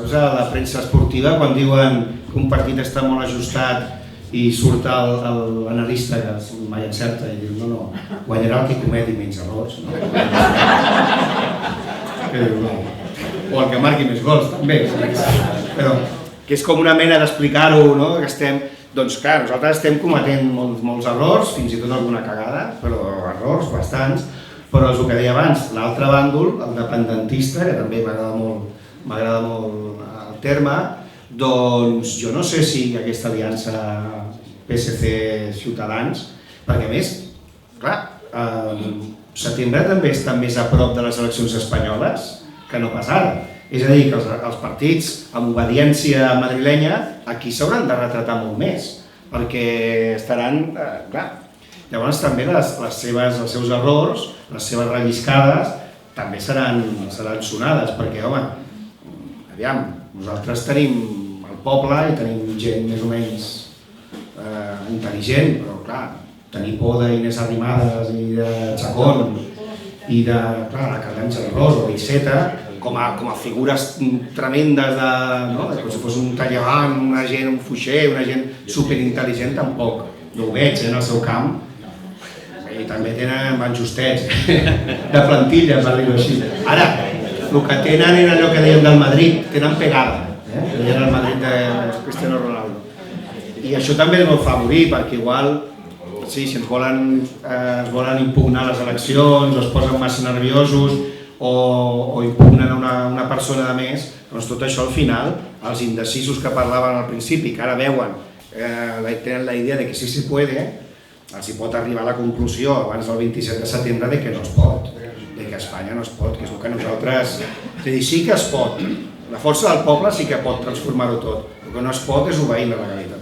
Saps a la premsa esportiva quan diuen que un partit està molt ajustat i surt l'analista que mai encerta i diu no, guanyarà el que cometi menys errors. O el que marqui més gols, també. Però que és com una mena d'explicar-ho, que estem... Doncs clar, nosaltres estem cometent molts errors, fins i tot alguna cagada, però errors bastants, però és el que deia abans, l'altre bàndol, el dependentista, que també m'agrada molt el terme, doncs jo no sé si aquesta aliança PSC-Ciutadans, perquè a més, clar, setembre també està més a prop de les eleccions espanyoles que no pas ara. És a dir, que els partits amb obediència madrilenya aquí s'hauran de retratar molt més, perquè estaran, clar, llavors també els seus errors, les seves relliscades, també seran sonades, perquè, home, aviam, nosaltres tenim el poble i tenim gent més o menys intel·ligent, però clar, tenir por d'Inés Arrimadas i de Chacón i de, clar, la Carmencha Ros o d'Iceta, com a figures tremendes com si fos un Tallavant, una gent, un Fuixer, una gent superintel·ligent, tampoc. No ho veig en el seu camp. I també tenen van justets, de plantilla, per dir-ho així. Ara, el que tenen era allò que deien del Madrid, tenen pegada. Deien el Madrid de Cristiano Ronaldo. I això també no fa morir, perquè igual, si ens volen impugnar les eleccions, o es posen massa nerviosos, o impugnen una persona de més, doncs tot això al final, els indecisos que parlaven al principi, que ara veuen, tenen la idea de que sí se puede, els hi pot arribar a la conclusió abans del 27 de setembre de que no es pot, de que Espanya no es pot, que és el que nosaltres... És a dir, sí que es pot, la força del poble sí que pot transformar-ho tot, el que no es pot és obeir la legalitat.